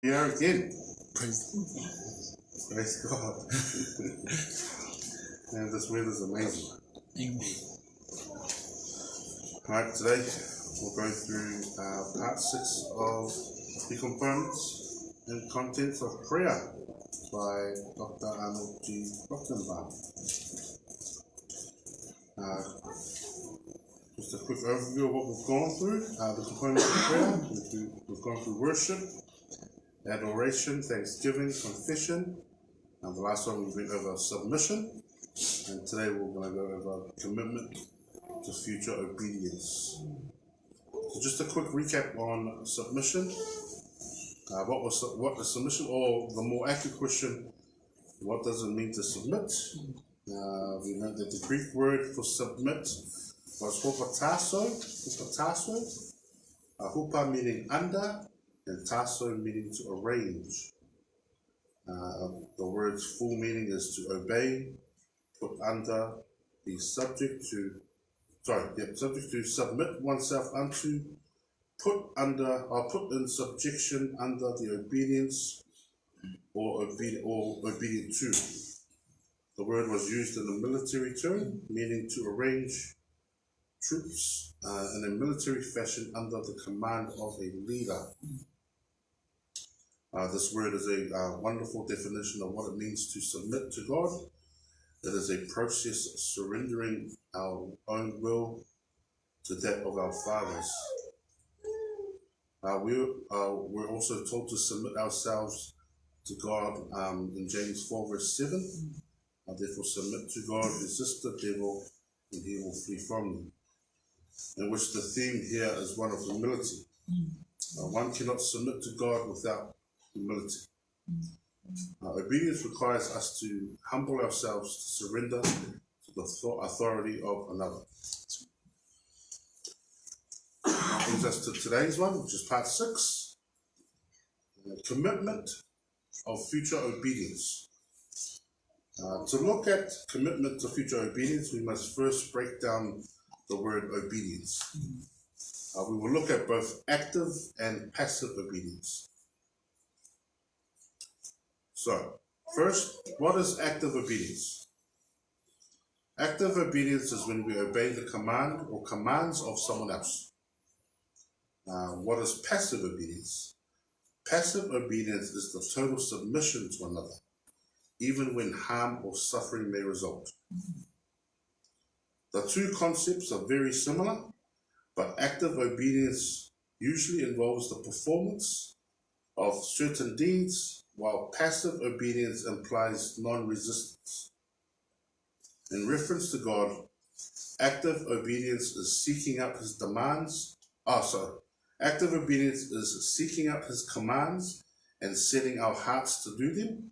Here again. Praise Praise God. And this weather's amazing. Amen. Alright, today we'll go through part 6 of the components and contents of prayer by Dr. Arnold G. Rottenbaum. Just a quick overview of what we've gone through. The components of prayer. We've gone through worship, adoration, thanksgiving, confession. And the last one we went over submission. And today we're going to go over commitment to future obedience. So just a quick recap on submission. What is submission, or the more accurate question, what does it mean to submit? We know that the Greek word for submit was hupatasso, hupa meaning under, and tasso meaning to arrange. The word's full meaning is to obey, put under, be subject to, submit oneself unto, put in subjection under the obedience or obedient to. The word was used in a military term, meaning to arrange troops in a military fashion under the command of a leader. This word is a wonderful definition of what it means to submit to God. It is a process surrendering our own will to that of our fathers. We're also told to submit ourselves to God in James 4 verse 7. Therefore submit to God, resist the devil, and he will flee from you. In which the theme here is one of humility. One cannot submit to God without humility. Obedience requires us to humble ourselves, to surrender to the authority of another. That brings us to today's one, which is part 6. Commitment of future obedience. To look at commitment to future obedience, we must first break down the word obedience. We will look at both active and passive obedience. So, first, what is active obedience? Active obedience is when we obey the command or commands of someone else. What is passive obedience? Passive obedience is the total submission to another, even when harm or suffering may result. The two concepts are very similar, but active obedience usually involves the performance of certain deeds, while passive obedience implies non-resistance. In reference to God, active obedience is seeking up his demands. Active obedience is seeking up his commands and setting our hearts to do them.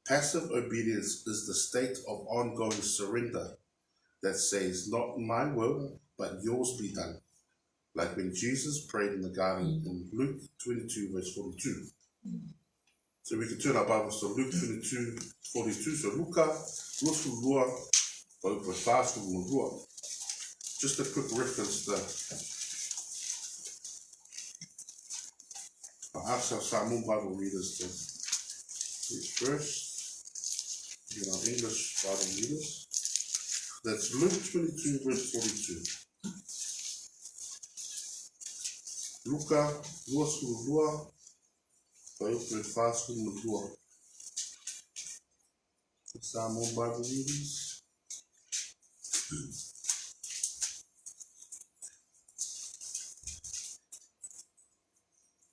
Passive obedience is the state of ongoing surrender that says, not my will, but yours be done. Like when Jesus prayed in the garden in Luke 22, verse 42. So we can turn our Bibles to Luke 22, 42. So Luka, just a quick reference there. I'll ask our Samoan Bible readers to read first. Our English Bible readers. That's Luke 22, verse 42. Luka, Samoan Bible readers.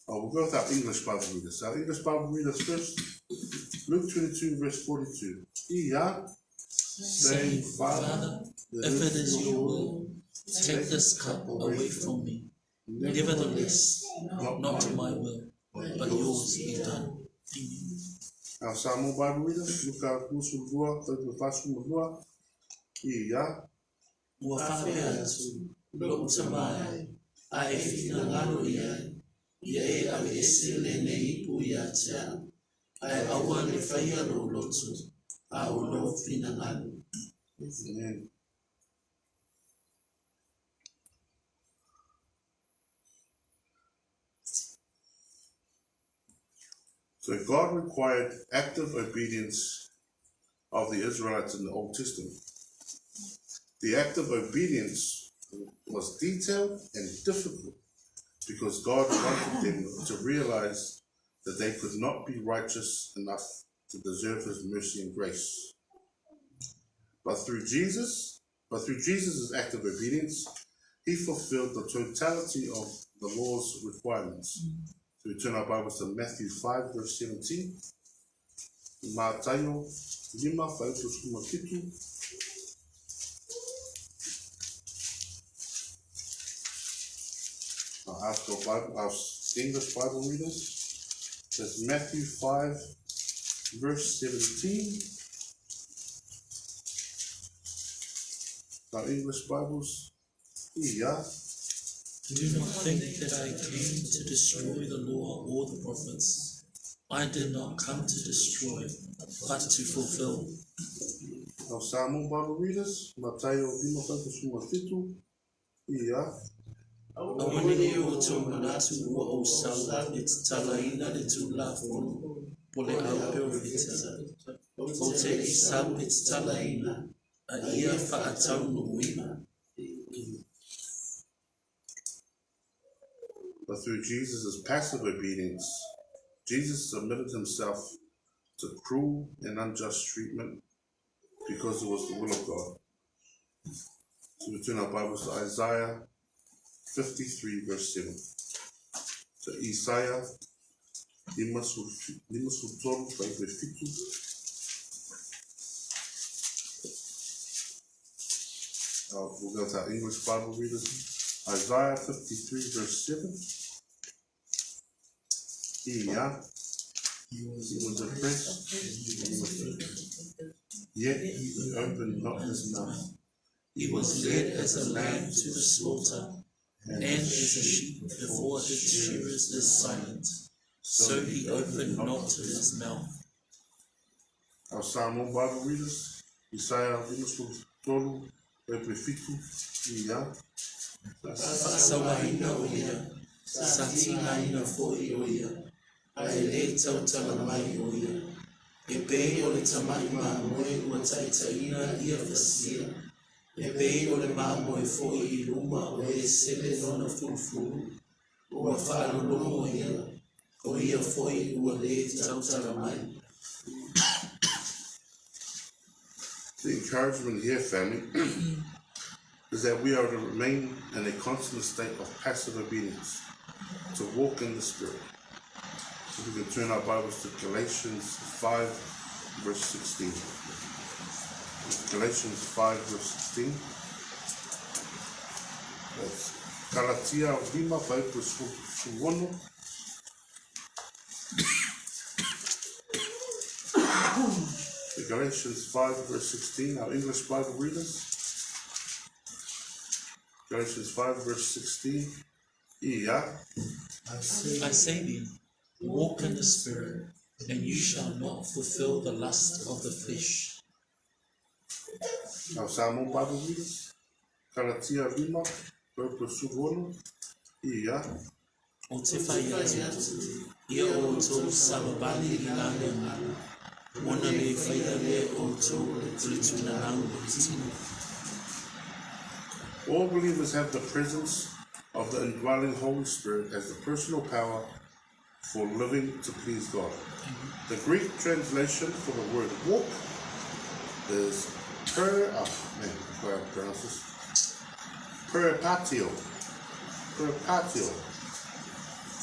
We'll go with our English Bible readers. Our English Bible readers first. Luke 22, verse 42. Saying, Father, If it is your will, take this cup away from me. Nevertheless, not my will, but yours be done. Amen. Our Samoan Bible readers. Luka, Ua whakapea atu, lo tamai, a e whina ngaro iai, ia e awe ese le ne ipu ia te au, a e aua le whaia lo lotu, a o lo whina ngaro. Amen. So God required active obedience of the Israelites in the Old Testament. The act of obedience was detailed and difficult because God wanted them to realize that they could not be righteous enough to deserve his mercy and grace. But through Jesus' act of obedience, he fulfilled the totality of the law's requirements. So we turn our Bibles to Matthew 5, verse 17. Mātaio 5:5. I'll ask our English Bible readers. It says Matthew 5, verse 17. Our English Bibles. Yeah. Do not think that I came to destroy the law or the prophets. I did not come to destroy, but to fulfill. Our Samoan Bible readers. Mātaio 5:5. Yeah. Awane o tō manatu ua o sau e te talaina le tū la whono, po le au peorewhita. O te i sau e te talaina, a ia whaatau no uina. But through Jesus' passive obedience, Jesus submitted himself to cruel and unjust treatment because it was the will of God. So we turn our Bibles to Isaiah 53, verse 7. So Isaiah, we'll go to our English Bible readers. Isaiah 53, verse 7. He was oppressed, yet he opened not his mouth. He was led as a lamb to the slaughter, and as a sheep before his shearers is silent, so he opened not his mouth. Our Samoan Bible readers, Isaiah 53, Whaasawaina o ia, sa tinaina fōi o ia, ai le tautala mai o ia. E pei o le tamai māmoe ua taitaina ia whasia. E pei o le māmoe fōi I luma o e sele nona fulufulu. Ua whaalolomo ia, o ia fōi ua le tautala mai. The encouragement here, family, is that we are to remain in a constant state of passive obedience, to walk in the Spirit. So we can turn our Bibles to Galatians 5, verse 16. Galatians 5, verse 16. That's Galatia 5, verse 1. Galatians 5, verse 16, our English Bible readers. Galatians 5, verse 16. Yeah. I say then, walk in the Spirit, and you shall not fulfill the lust of the flesh. Our Samoan Bible readers. Galatia 5, verse 1. Yeah. O te whai atu, ia o tō samabali I nāne ngā. Mona le whaia le o tō le tūna nau o tina. All believers have the presence of the indwelling Holy Spirit as the personal power for living to please God. The Greek translation for the word walk is peripatio,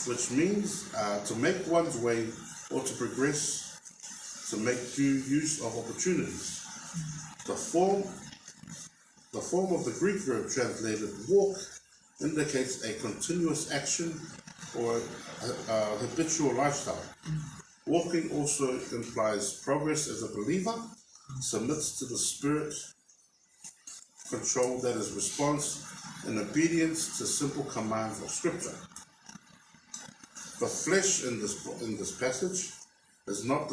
which means to make one's way or to progress, to make due use of opportunities. The form of the Greek verb translated walk indicates a continuous action or a habitual lifestyle. Walking also implies progress as a believer, submits to the Spirit control that is response and obedience to simple commands of Scripture. The flesh in this passage is not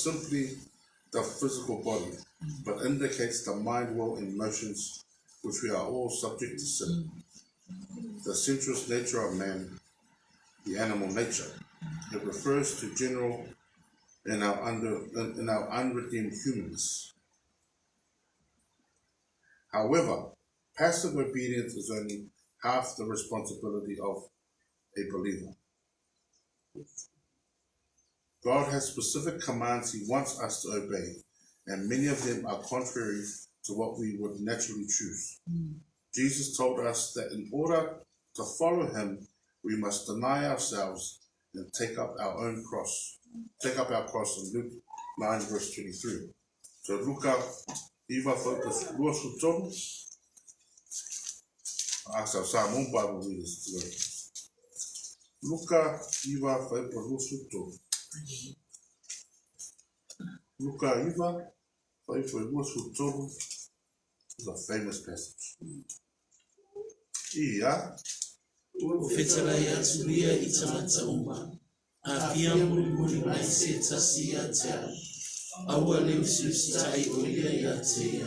simply the physical body, but indicates the mind, will, and emotions, which we are all subject to sin. The sensuous nature of man the animal nature. It refers to general in our unredeemed humanness. However, passive obedience is only half the responsibility of a believer. God has specific commands he wants us to obey, and many of them are contrary to what we would naturally choose. Jesus told us that in order to follow him, we must deny ourselves and take up our cross in Luke 9 verse 23. So Luka iwa focus ruosu tomu. Ask our Samoan Bible readers today. Luka iwa focus ruosu tomu. Luka iwa focus ruosu tomu is a famous passage. Ia Ufetala ya tulia itamata uma. Apia muli mai se tasia tea. Awale usustai olia ya tea.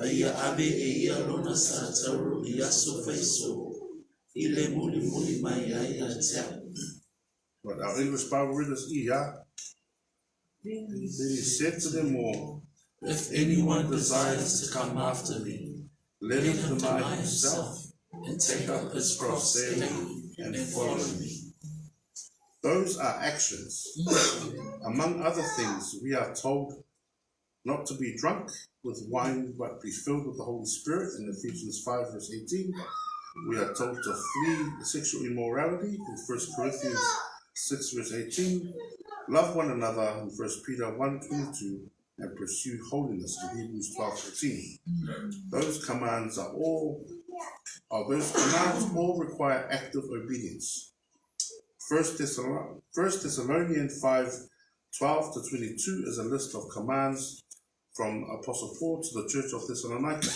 Aya abe e ia lona sataru ya sofaiso. Ile muli mai ya tea. But our English Bible readers, Ia, then he said to them all, if anyone desires to come after me, let him deny himself and take up his cross daily and follow me. Those are actions. Among other things, we are told not to be drunk with wine, but be filled with the Holy Spirit in Ephesians 5 verse 18. We are told to flee sexual immorality in 1 Corinthians 6 verse 18. Love one another in 1 Peter 1:22, and pursue holiness in Hebrews 12:13. Those commands all require active obedience. 1 Thessalonians 5:12-22 is a list of commands from Apostle Paul to the Church of Thessalonica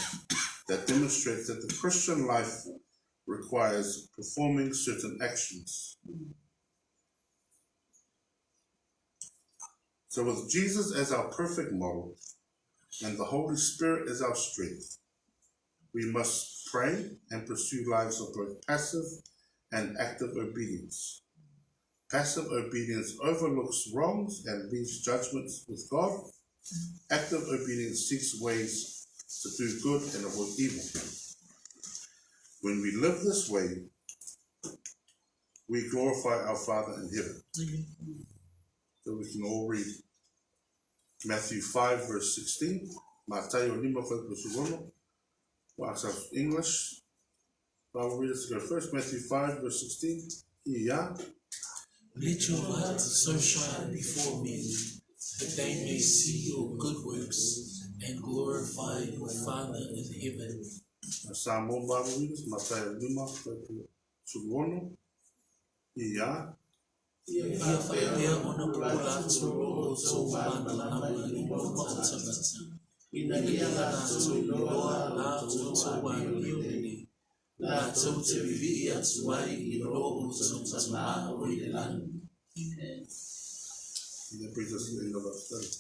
that demonstrates that the Christian life requires performing certain actions. So with Jesus as our perfect model and the Holy Spirit as our strength, we must pray and pursue lives of both passive and active obedience. Passive obedience overlooks wrongs and leaves judgments with God. Active obedience seeks ways to do good and avoid evil. When we live this way, we glorify our Father in heaven. So we can all read Matthew 5 verse 16. Matayo 5 verse 1. Watch our English Bible readers to go first. Matthew 5 verse 16. Yeah. Let your light so shine before men that they may see your good works and glorify your Father in heaven. Samoan Bible readers, Matayo 5 verse 1. Yeah. Ia whaia ona pula turo o tō mana nama i roka o tamata. Ina ia rātou i roa rātou tō wāni o nene. Rātou te vivi atu ai i roa o tō tamā o i lani. Amen. That brings us to the end of our study.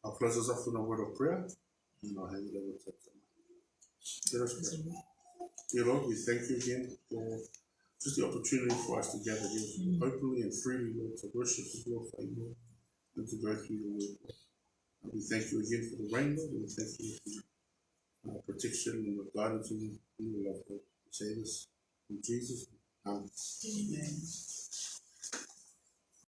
I'll close us off with a word of prayer, and I'll hand it over to Tamara. Let us pray. Dear Lord, we thank you again for just the opportunity for us to gather here openly and freely, Lord, to worship and glorify you, Lord, and to go through your word, Lord. And we thank you again for the rain, Lord, and we thank you for your protection and your guidance and your love, Lord. We say this in Jesus' name. Amen. Amen.